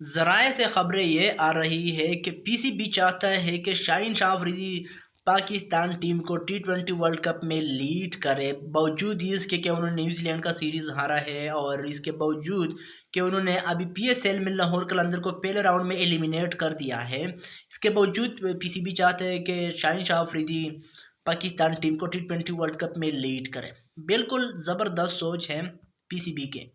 ज़राए से खबरें ये आ रही है कि पीसीबी चाहता है कि शाहीन शाह अफरीदी पाकिस्तान टीम को टी20 वर्ल्ड कप में लीड करे, बावजूद इसके कि उन्होंने न्यूजीलैंड का सीरीज़ हारा है और इसके बावजूद कि उन्होंने अभी पीएसएल में लाहौर कलंदर को पहले राउंड में एलिमिनेट कर दिया है। इसके बावजूद पीसीबी चाहते हैं कि शाहीन शाह अफरीदी पाकिस्तान टीम को टी20 वर्ल्ड कप में लीड करे। बिल्कुल ज़बरदस्त सोच है पीसीबी के।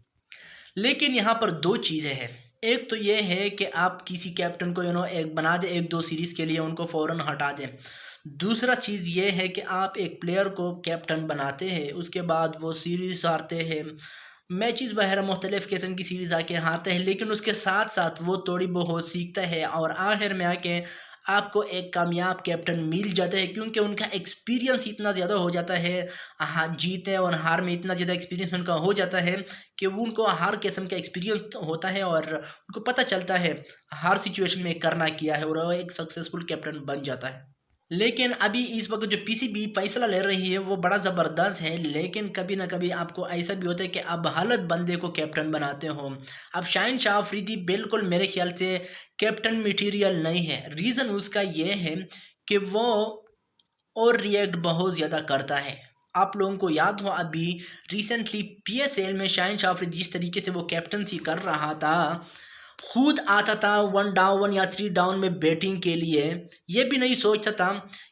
लेकिन यहाँ पर दो चीज़ें हैं। एक तो ये है कि आप किसी कैप्टन को एक बना दें, एक दो सीरीज़ के लिए उनको फ़ौरन हटा दें। दूसरा चीज़ ये है कि आप एक प्लेयर को कैप्टन बनाते हैं, उसके बाद वो सीरीज़ हारते हैं, मैचेस वगैरह मुख्तलिफ़ किस्म की सीरीज़ आके हारते हैं, लेकिन उसके साथ साथ वो थोड़ी बहुत सीखता है और आखिर में आके आपको एक कामयाब कैप्टन मिल जाता है, क्योंकि उनका एक्सपीरियंस इतना ज़्यादा हो जाता है। हाँ, जीते और हार में इतना ज़्यादा एक्सपीरियंस उनका हो जाता है कि वो उनको हर किस्म का एक्सपीरियंस होता है और उनको पता चलता है हर सिचुएशन में करना क्या है और वो एक सक्सेसफुल कैप्टन बन जाता है। लेकिन अभी इस वक्त जो पीसीबी फैसला ले रही है वो बड़ा ज़बरदस्त है, लेकिन कभी ना कभी आपको ऐसा भी होता है कि अब हालत बंदे को कैप्टन बनाते हो। अब शाहीन शाह अफरीदी बिल्कुल मेरे ख्याल से कैप्टन मटेरियल नहीं है। रीज़न उसका ये है कि वो और रिएक्ट बहुत ज़्यादा करता है। आप लोगों को याद हो अभी रिसेंटली पीएसएल में शाहीन शाह अफरीदी जिस तरीके से वो कैप्टनसी कर रहा था, खुद आता था 1 डाउन या 3 डाउन में बैटिंग के लिए, ये भी नहीं सोचता था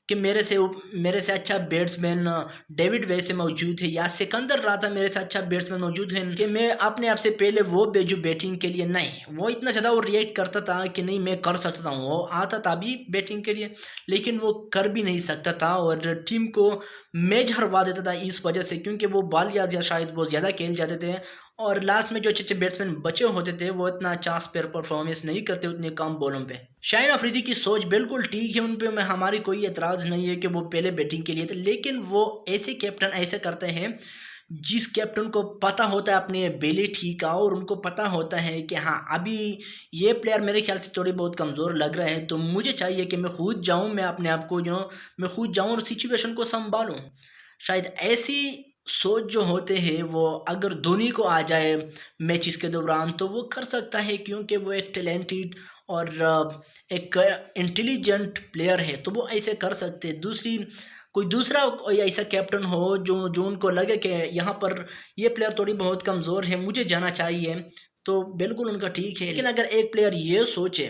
कि मेरे से अच्छा बैट्समैन डेविड वैसे मौजूद है या सिकंदर राजा मेरे से अच्छा बैट्समैन मौजूद है कि मैं अपने आप से पहले वो भेजूँ बैटिंग के लिए। नहीं, वो इतना ज़्यादा वो रिएक्ट करता था कि नहीं मैं कर सकता हूँ। वो आता था भी बैटिंग के लिए, लेकिन वो कर भी नहीं सकता था और टीम को मैच हरवा देता था इस वजह से, क्योंकि वो बॉल या शायद वो ज़्यादा खेल जाते थे और लास्ट में जो अच्छे अच्छे बैट्समैन बचे होते थे वो इतना अच्छा स्पेयर परफॉर्मेंस नहीं करते उतने कम बॉलों पे। शाहीन अफरीदी की सोच बिल्कुल ठीक है, उन पे में हमारी कोई एतराज़ नहीं है कि वो पहले बैटिंग के लिए थे, लेकिन वो ऐसे कैप्टन ऐसे करते हैं जिस कैप्टन को पता होता है अपनी एबिलिटी का और उनको पता होता है कि हाँ अभी ये प्लेयर मेरे ख्याल से थोड़ी बहुत कमज़ोर लग रहे हैं, तो मुझे चाहिए कि मैं खुद जाऊँ, मैं अपने आप को मैं खुद जाऊँ और सिचुएशन को संभालूँ। शायद ऐसी सोच जो होते हैं वो अगर धोनी को आ जाए मैचेस के दौरान तो वो कर सकता है, क्योंकि वो एक टैलेंटेड और एक इंटेलिजेंट प्लेयर है, तो वो ऐसे कर सकते हैं। कोई दूसरा कोई ऐसा कैप्टन हो जो जो उनको लगे कि यहाँ पर ये प्लेयर थोड़ी बहुत कमज़ोर है, मुझे जाना चाहिए, तो बिल्कुल उनका ठीक है। लेकिन अगर एक प्लेयर ये सोचे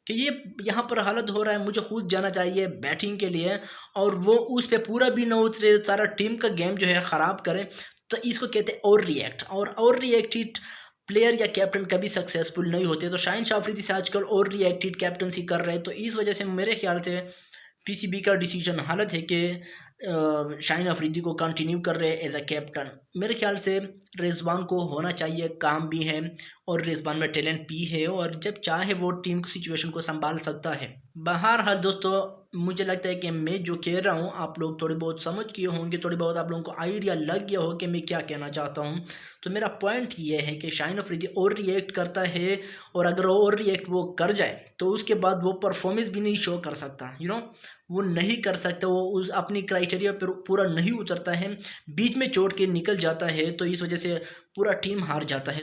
कि ये यहाँ पर हालत हो रहा है, मुझे खुद जाना चाहिए बैटिंग के लिए और वो उस पे पूरा भी ना उतरे, सारा टीम का गेम जो है ख़राब करे, तो इसको कहते हैं ओवर रिएक्ट। और रिएक्टेड प्लेयर या कैप्टन कभी सक्सेसफुल नहीं होते। तो शाहीन शाह अफरीदी से आजकल और रिएक्टेड कैप्टनसी कर रहे हैं, तो इस वजह से मेरे ख्याल से पीसीबी का डिसीजन हालत है कि शाहीन अफरीदी को कंटिन्यू कर रहे हैं एज अ कैप्टन। मेरे ख्याल से रिजवान को होना चाहिए, काम भी है और रिजवान में टैलेंट भी है और जब चाहे वो टीम की सिचुएशन को संभाल सकता है। बहरहाल दोस्तों, मुझे लगता है कि मैं जो कह रहा हूँ आप लोग थोड़ी बहुत समझ गए होंगे, थोड़ी बहुत आप लोगों को आइडिया लग गया हो कि मैं क्या कहना चाहता हूँ। तो मेरा पॉइंट ये है कि शाहीन अफरीदी और रिएक्ट करता है और अगर और रिएक्ट वो कर जाए तो उसके बाद वो परफॉर्मेंस भी नहीं शो कर सकता। वो नहीं कर सकता, वो उस अपनी क्राइटेरिया पर पूरा नहीं उतरता है, बीच में चोट के निकल जाता है, तो इस वजह से पूरा टीम हार जाता है।